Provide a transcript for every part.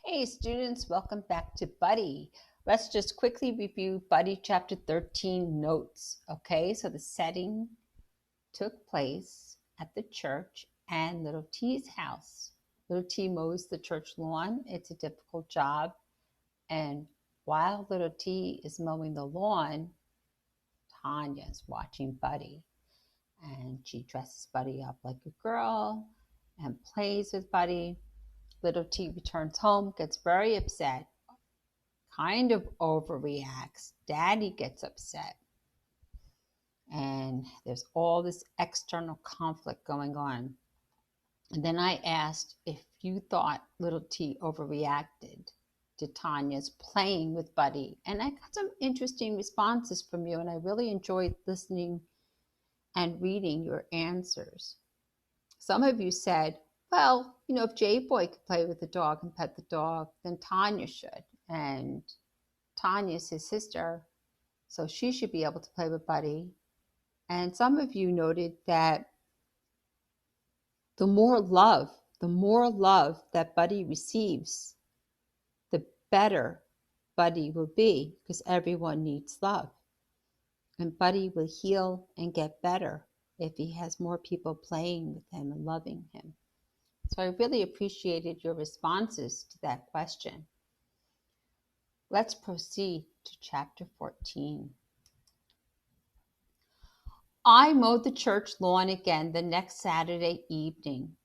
Hey students, welcome back to Buddy. Let's just quickly review Buddy chapter 13 notes. Okay, so the setting took place at the church and little T's house. Little T mows the church lawn. It's a difficult job. And while little T is mowing the lawn, Tanya's watching Buddy. And she dresses Buddy up like a girl and plays with Buddy. Little T returns home, gets very upset, kind of overreacts. Daddy gets upset. And there's all this external conflict going on. And then I asked if you thought little T overreacted to Tanya's playing with Buddy. And I got some interesting responses from you, and I really enjoyed listening and reading your answers. Some of you said, well, if J-Boy could play with the dog and pet the dog, then Tanya should. And Tanya's his sister, so she should be able to play with Buddy. And some of you noted that the more love that Buddy receives, the better Buddy will be, because everyone needs love. And Buddy will heal and get better if he has more people playing with him and loving him. So I really appreciated your responses to that question. Let's proceed to chapter 14. I mowed the church lawn again the next Saturday evening.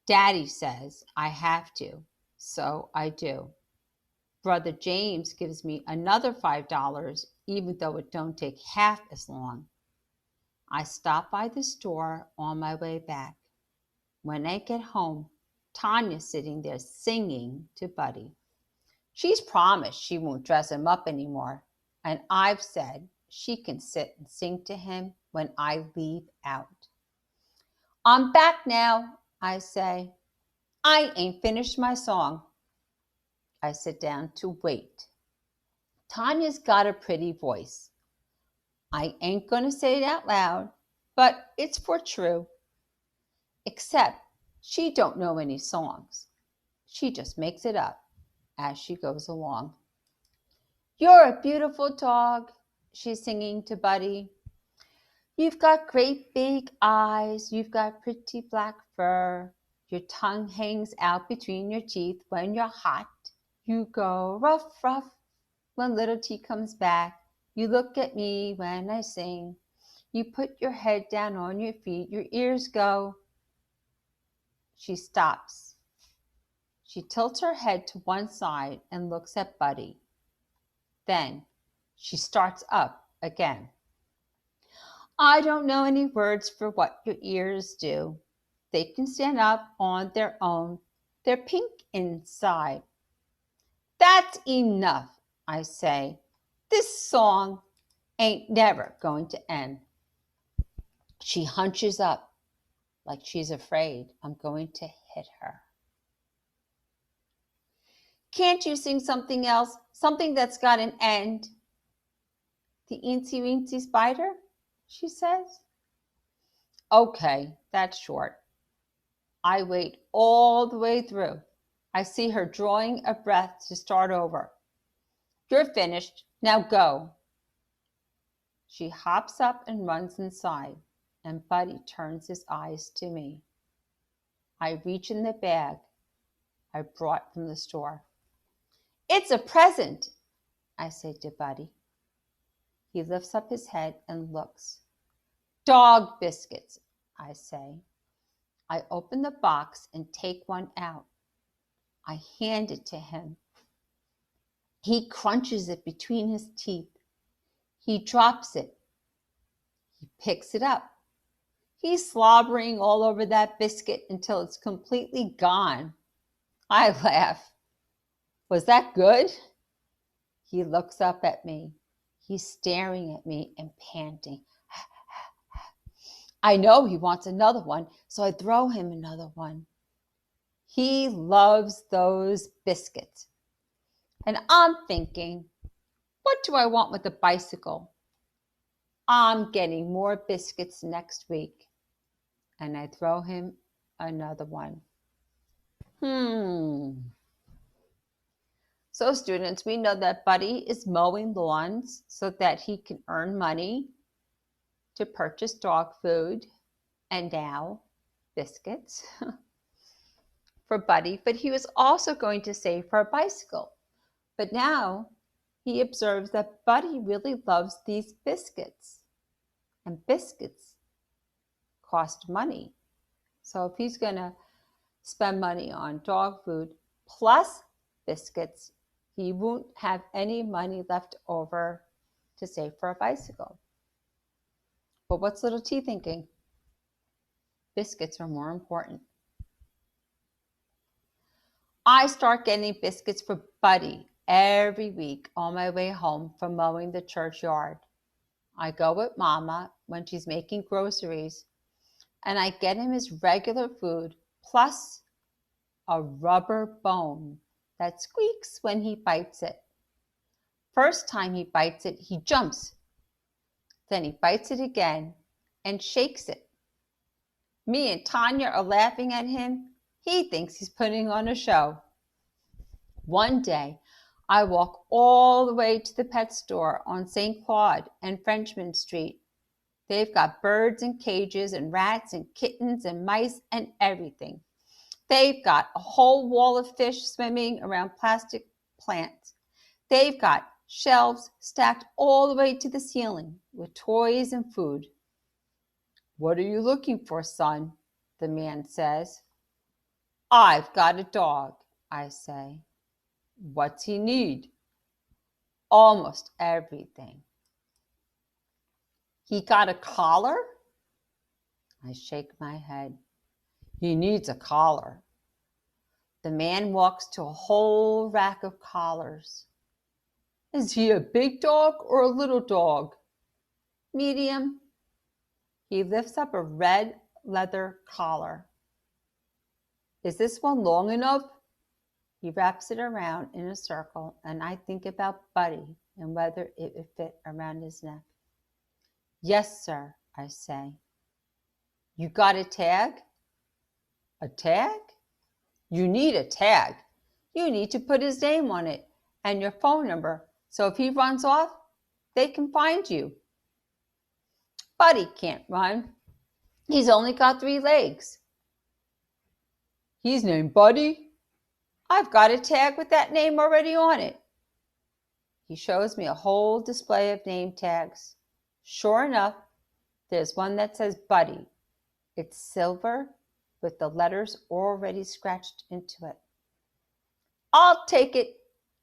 Daddy says I have to, so I do. Brother James gives me another $5, even though it don't take half as long. I stop by the store on my way back. When I get home, Tanya's sitting there singing to Buddy. She's promised she won't dress him up anymore, and I've said she can sit and sing to him when I leave out. I'm back now, I say. I ain't finished my song. I sit down to wait. Tanya's got a pretty voice. I ain't going to say it out loud, but it's for true. Except she don't know any songs. She just makes it up as she goes along. You're a beautiful dog, she's singing to Buddy. You've got great big eyes. You've got pretty black fur. Your tongue hangs out between your teeth when you're hot. You go ruff, ruff when little T comes back. You look at me when I sing. You put your head down on your feet. Your ears go. She stops. She tilts her head to one side and looks at Buddy. Then she starts up again. I don't know any words for what your ears do. They can stand up on their own. They're pink inside. That's enough, I say. This song ain't never going to end. She hunches up like she's afraid I'm going to hit her. Can't you sing something else? Something that's got an end? The eensy weensy spider, she says. Okay, that's short. I wait all the way through. I see her drawing a breath to start over. You're finished. Now go. She hops up and runs inside, and Buddy turns his eyes to me. I reach in the bag I brought from the store. It's a present, I say to Buddy. He lifts up his head and looks. Dog biscuits, I say. I open the box and take one out. I hand it to him. He crunches it between his teeth. He drops it. He picks it up. He's slobbering all over that biscuit until it's completely gone. I laugh. Was that good? He looks up at me. He's staring at me and panting. I know he wants another one, so I throw him another one. He loves those biscuits. And I'm thinking, what do I want with a bicycle? I'm getting more biscuits next week. And I throw him another one. So students, we know that Buddy is mowing lawns so that he can earn money to purchase dog food and now biscuits for Buddy, but he was also going to save for a bicycle. But now he observes that Buddy really loves these biscuits, and biscuits cost money. So if he's going to spend money on dog food plus biscuits, he won't have any money left over to save for a bicycle. But what's little T thinking? Biscuits are more important. I start getting biscuits for Buddy every week on my way home from mowing the churchyard. I go with Mama when she's making groceries, and I get him his regular food plus a rubber bone that squeaks when he bites it. First time he bites it, he jumps. Then he bites it again and shakes it. Me and Tanya are laughing at him. He thinks he's putting on a show. One day, I walk all the way to the pet store on St. Claude and Frenchman Street. They've got birds in cages and rats and kittens and mice and everything. They've got a whole wall of fish swimming around plastic plants. They've got shelves stacked all the way to the ceiling with toys and food. What are you looking for, son? The man says. I've got a dog, I say. What's he need? Almost everything. He got a collar? I shake my head. He needs a collar. The man walks to a whole rack of collars. Is he a big dog or a little dog? Medium. He lifts up a red leather collar. Is this one long enough? He wraps it around in a circle, and I think about Buddy and whether it would fit around his neck. Yes, sir, I say. You got a tag? A tag? You need a tag. You need to put his name on it and your phone number, so if he runs off, they can find you. Buddy can't run. He's only got 3 legs. He's named Buddy. I've got a tag with that name already on it. He shows me a whole display of name tags. Sure enough, there's one that says Buddy. It's silver with the letters already scratched into it. I'll take it,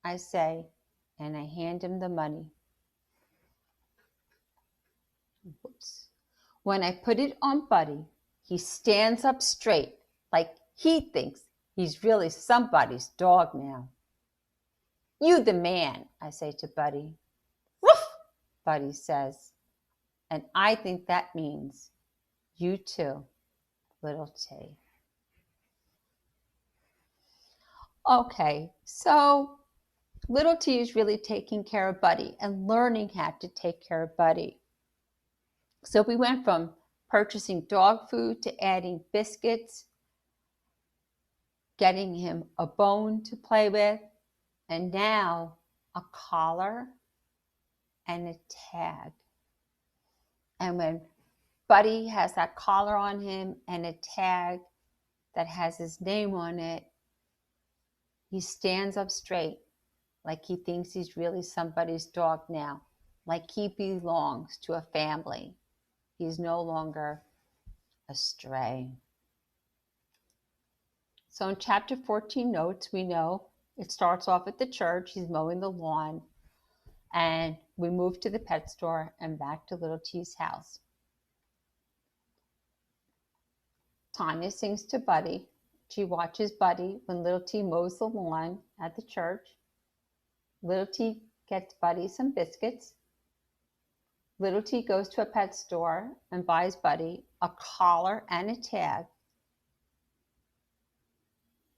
I say, and I hand him the money. Whoops. When I put it on Buddy, he stands up straight like he thinks he's really somebody's dog now. You the man, I say to Buddy. Woof, Buddy says. And I think that means you too, little T. Okay, so little T is really taking care of Buddy and learning how to take care of Buddy. So we went from purchasing dog food to adding biscuits, getting him a bone to play with, and now a collar and a tag. And when Buddy has that collar on him and a tag that has his name on it, he stands up straight like he thinks he's really somebody's dog now, like he belongs to a family. He's no longer a stray. So in chapter 14 notes, we know it starts off at the church. He's mowing the lawn. And we move to the pet store and back to little T's house. Tanya sings to Buddy. She watches Buddy when little T mows the lawn at the church. Little T gets Buddy some biscuits. Little T goes to a pet store and buys Buddy a collar and a tag.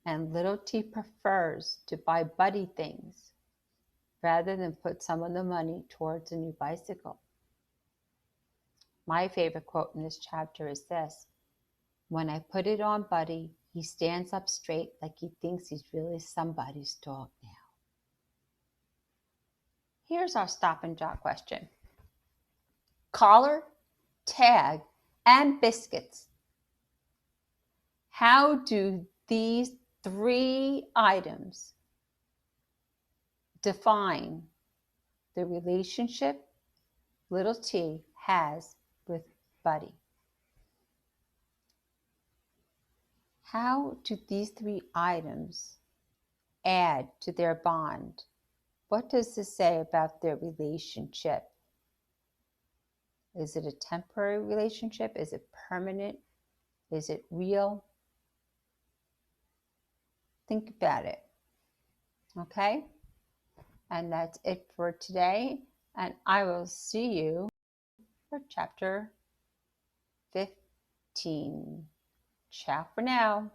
And little T prefers to buy Buddy things rather than put some of the money towards a new bicycle. My favorite quote in this chapter is this: when I put it on Buddy, he stands up straight like he thinks he's really somebody's dog now. Here's our stop and jot question. Collar, tag, and biscuits. How do these 3 items define the relationship little t has with Buddy? How do these 3 items add to their bond? What does this say about their relationship? Is it a temporary relationship? Is it permanent? Is it real? Think about it. Okay? And that's it for today. And I will see you for chapter 15. Ciao for now.